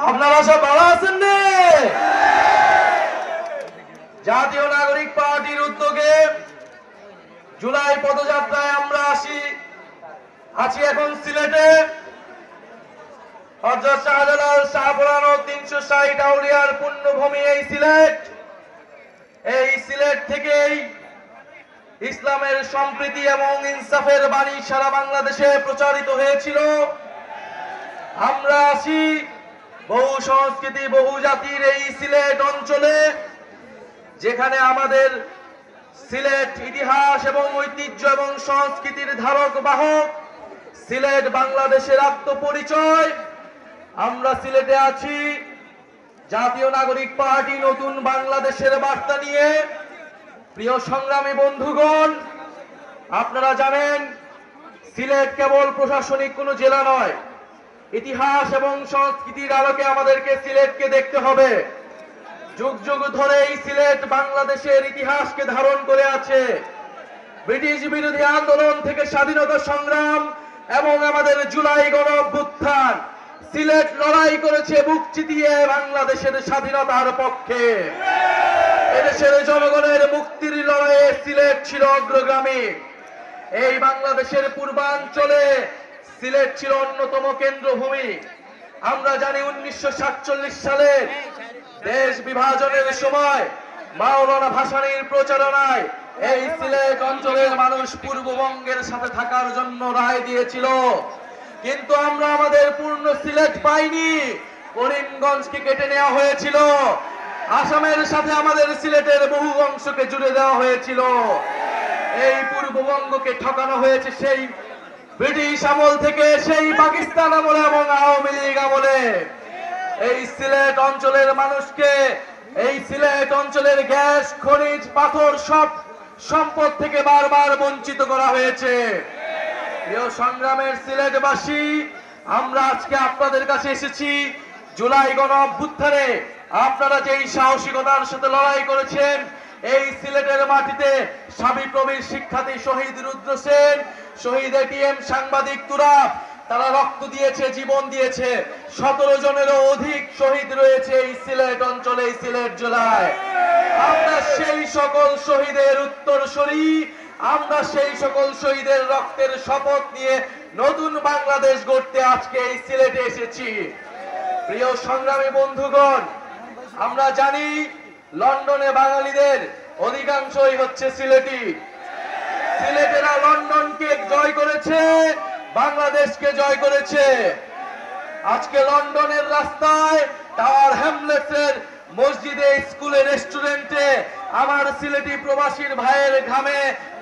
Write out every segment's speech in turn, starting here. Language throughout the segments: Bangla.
আপনারা সব ভালো আছেন রে? জাতীয় নাগরিক পার্টির উদ্যোগে জুলাই পদযাত্রায় আমরা আছি এখন সিলেটে। হযরত শাহজালাল শাহপুরান 360 আউলিয়ার পুণ্যভূমি এই সিলেট। এই সিলেট থেকেই ইসলামের সম্প্রীতি এবং ইনসাফের বাণী সারা বাংলাদেশে প্রচারিত হয়েছিল। আমরা আছি বহু সংস্কৃতি বহু জাতির এই সিলেট অঞ্চলে, যেখানে আমাদের সিলেট ইতিহাস এবং ঐতিহ্য এবং সংস্কৃতির ধারক বাহক। সিলেট বাংলাদেশের আত্মপরিচয়। আমরা সিলেটে আছি জাতীয় নাগরিক পার্টি নতুন বাংলাদেশের বার্তা নিয়ে। প্রিয় সংগ্রামী বন্ধুগণ, আপনারা জানেন সিলেট কেবল প্রশাসনিক কোনো জেলা নয়। ইতিহাস এবং সংস্কৃতির আলোকে আমাদেরকে সিলেটকে দেখতে হবে। যুগ যুগ ধরে এই সিলেট বাংলাদেশের ইতিহাসকে ধারণ করে আছে। ব্রিটিশ বিরোধী আন্দোলন থেকে স্বাধীনতা সংগ্রাম এবং আমাদের জুলাই গণ অভ্যুত্থান, সিলেট লড়াই করেছে বুক চিতিয়ে বাংলাদেশের স্বাধীনতার পক্ষে। এদেশের জনগণের মুক্তির লড়াইয়ে সিলেট ছিল অগ্রগামী। এই বাংলাদেশের পূর্বাঞ্চলে সিলেট ছিল অন্যতম কেন্দ্রভূমি। আমরা জানি 1947 সালে দেশ বিভাজনের সময় মাওলানা ভাসানীর প্রচারণায় এই সিলেট অঞ্চলের মানুষ পূর্ববঙ্গের সাথে থাকার জন্য রায় দিয়েছিল। কিন্তু আমরা আমাদের পূর্ণ সিলেট পাইনি। করিমগঞ্জকে কেটে নেওয়া হয়েছিল। আসামের সাথে আমাদের সিলেটের বহু অংশকে জুড়ে দেওয়া হয়েছিল। এই পূর্ববঙ্গকে ঠকানো হয়েছে সেই ব্রিটিশ আমল থেকে, সেই পাকিস্তান আমলে এবং আওয়ামী লীগ আমলে। এই সিলেট অঞ্চলের মানুষকে, এই সিলেট অঞ্চলের গ্যাস খনিজ পাথর সব সম্পদ থেকে বারবার বঞ্চিত করা হয়েছে। প্রিয় সংগ্রামের সিলেটবাসী, আমরা আজকে আপনাদের কাছে এসেছি জুলাই গণ অভ্যুত্থানে আপনারা যেই সাহসিকতার সাথে লড়াই করেছেন। এই সিলেটের মাটিতে সাবিপ্রবির শিক্ষার্থী শহীদ রুদ্র সেন, শহীদ এটিএম সাংবাদিক তুরাব, তারা রক্ত দিয়েছে, জীবন দিয়েছে। 17 জনেরও অধিক শহীদ রয়েছে এই সিলেট অঞ্চলে, এই সিলেট জেলায়। আমরা সেই সকল শহীদের উত্তরসূরি, আমরা সেই সকল শহীদের রক্তের শপথ নিয়ে নতুন বাংলাদেশ গড়তে আজকে এই সিলেটে এসেছি। প্রিয় সংগ্রামী বন্ধুগণ, আমরা জানি লন্ডনে বাঙালিদের অধিকাংশই হচ্ছে সিলেটি। সিলেটেরা লন্ডনকে জয় করেছে, বাংলাদেশকে জয় করেছে। আজকে লন্ডনের রাস্তায়, টাওয়ার হ্যামলেটসের মসজিদে, স্কুলে, রেস্টুরেন্টে আমার সিলেটি প্রবাসীর ভাইয়ের ঘামে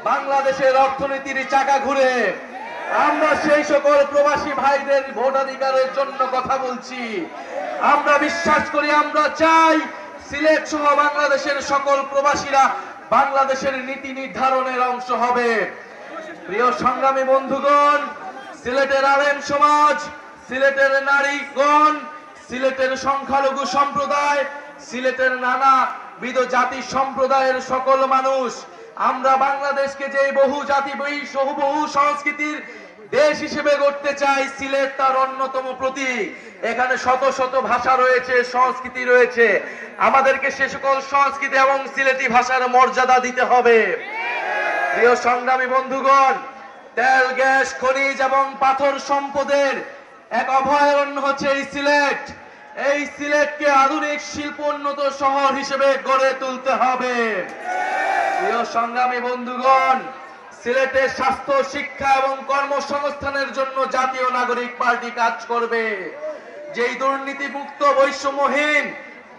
বাংলাদেশের অর্থনীতির চাকা ঘুরে। আমরা সেই সকল প্রবাসী ভাইদের ভোটাধিকারের জন্য কথা বলছি। আমরা বিশ্বাস করি, আমরা চাই সিলেট সহ বাংলাদেশের সকল প্রবাসীরা বাংলাদেশের নীতি নির্ধারণের অংশ হবে। প্রিয় সংগ্রামী বন্ধুগণ, সিলেটের আলেম সমাজ, সিলেটের নারীগণ, সিলেটের সংখ্যালঘু সম্প্রদায়, সিলেটের নানাবিধ জাতি সম্প্রদায়ের সকল মানুষ, আমরা বাংলাদেশকে যে বহু জাতি বহু সংস্কৃতির দেশ হিসেবে গড়তে চাই, সিলেট তার অন্যতম প্রতীক। এখানে শত শত ভাষা রয়েছে, সংস্কৃতি রয়েছে। আমাদেরকে সে সকল সংস্কৃতি এবং সিলেটি ভাষার মর্যাদা দিতে হবে। প্রিয় সংগ্রামী বন্ধুগণ, তেল, গ্যাস, খনিজ এবং পাথর সম্পদের এক অভয়ারণ্য হচ্ছে এই সিলেট। এই সিলেটকে আধুনিক শিল্পোন্নত শহর হিসেবে গড়ে তুলতে হবে। প্রিয় সংগ্রামী বন্ধুগণ, সিলেটের স্বাস্থ্য, শিক্ষা এবং কর্মসংস্থানের জন্য জাতীয় নাগরিক পার্টি কাজ করবে। যেই দুর্নীতিমুক্ত বৈষম্যহীন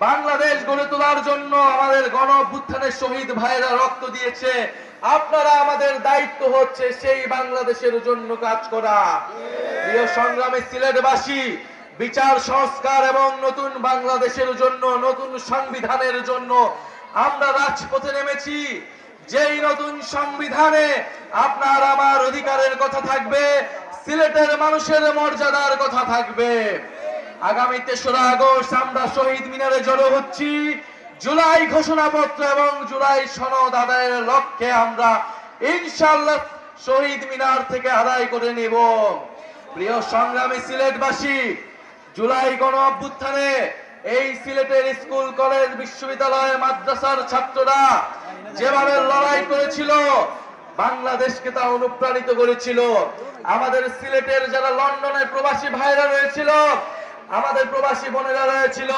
বাংলাদেশ গড়ে তোলার জন্য আমাদের গণ অভ্যুত্থানের শহীদ ভাইয়েরা রক্ত দিয়েছে, আপনারা আমাদের দায়িত্ব হচ্ছে সেই বাংলাদেশের জন্য কাজ করা। প্রিয় সংগ্রামী সিলেটবাসী, বিচার সংস্কার এবং নতুন বাংলাদেশের জন্য, নতুন সংবিধানের জন্য আমরা রাজপথে নেমেছি। যেই নতুন সংবিধানে আপনার আমার অধিকারের কথা থাকবে, সিলেটের মানুষের মর্যাদার কথা থাকবে। আগামী 3রা আগস্ট আমরা শহীদ মিনারে জড়ো হচ্ছি। জুলাই ঘোষণাপত্র এবং জুলাই সনদ আদায়ের লক্ষ্যে আমরা ইনশাআল্লাহ শহীদ মিনার থেকে আদায় করে নেব। প্রিয় সংগ্রামী সিলেটবাসী, জুলাই গণ অভ্যুত্থানে এই সিলেটের স্কুল কলেজ বিশ্ববিদ্যালয় মাদ্রাসার ছাত্ররা যেভাবে লড়াই করেছিল, বাংলাদেশকে তা অনুপ্রাণিত করেছিল। আমাদের সিলেটের যারা লন্ডনের প্রবাসী ভাইরা রয়েছিল, আমাদের প্রবাসী বোনেরা রয়েছিল,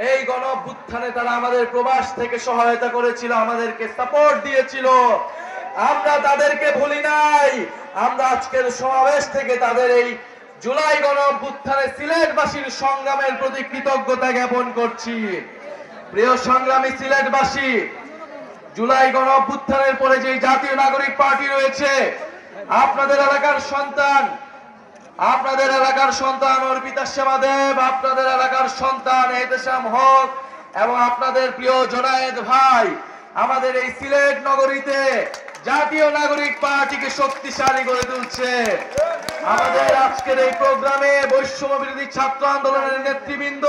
এই গণ অভ্যুত্থানে তারা আমাদের প্রবাস থেকে সহায়তা করেছিল, আমাদেরকে সাপোর্ট দিয়েছিল। আমরা তাদেরকে ভুলি নাই। আমরা আজকের সমাবেশ থেকে তাদের এই জুলাই গণ অভ্যুত্থানে সিলেটবাসীর সংগ্রামের প্রতি কৃতজ্ঞতা জ্ঞাপন করছি। প্রিয় সংগ্রামী সিলেটবাসী, জুলাই গণ অভ্যুত্থানের পরে যে জাতীয় নাগরিক পার্টি রয়েছে, আপনাদের এলাকার সন্তান অর্পিতা সেবাদেব, আপনাদের এলাকার সন্তান এহতেশাম হক এবং আপনাদের প্রিয় জোনায়েদ ভাই আমাদের এই সিলেট নগরীতে জাতীয় নাগরিক পার্টিকে শক্তিশালী করে তুলছে। আমাদের আজকের এই প্রোগ্রামে বৈষম্য বিরোধী ছাত্র আন্দোলনের নেতৃবৃন্দ,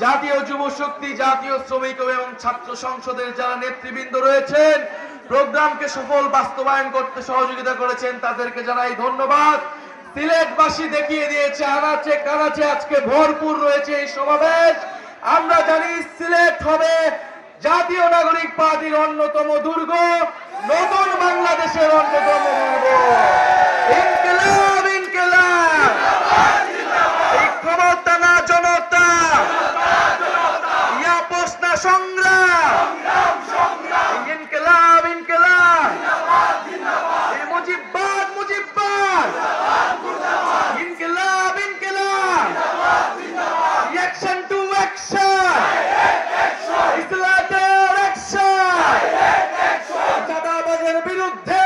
জাতীয় যুব শক্তি, জাতীয় শ্রমিক এবং ছাত্র সংসদের যারা নেতৃবৃন্দ রয়েছেন, প্রোগ্রামকে সফল বাস্তবায়ন করতে সহযোগিতা করেছেন, তাদেরকে জানাই ধন্যবাদ। সিলেটবাসী দেখিয়ে দিয়েছে আনাচে কানাচে আজকে ভরপুর রয়েছে এই সমাবেশ। আমরা জানি সিলেট হবে জাতীয় নাগরিক পার্টির অন্যতম দুর্গ, নতুন বাংলাদেশের অন্যতম দুর্গ। ইনকিলাব ইনকিলাব, এই ক্ষমতা না জনতা, ইয়াপস না সংগ্রাম, ইনকিলাব ইনকিলাব, এই মুজিববাদ মুজিববাদ, ইনকিলাব ইনকিলাব, অ্যাকশন টু অ্যাকশন, ইসলামের অ্যাকশন, চাঁদাবাজের বিরুদ্ধে,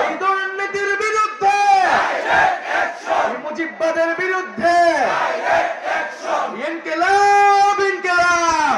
এই দুর্নীতির বিরুদ্ধে, এই মুজিববাদের বিরুদ্ধে, ইনকিলাব ইনকিলাব।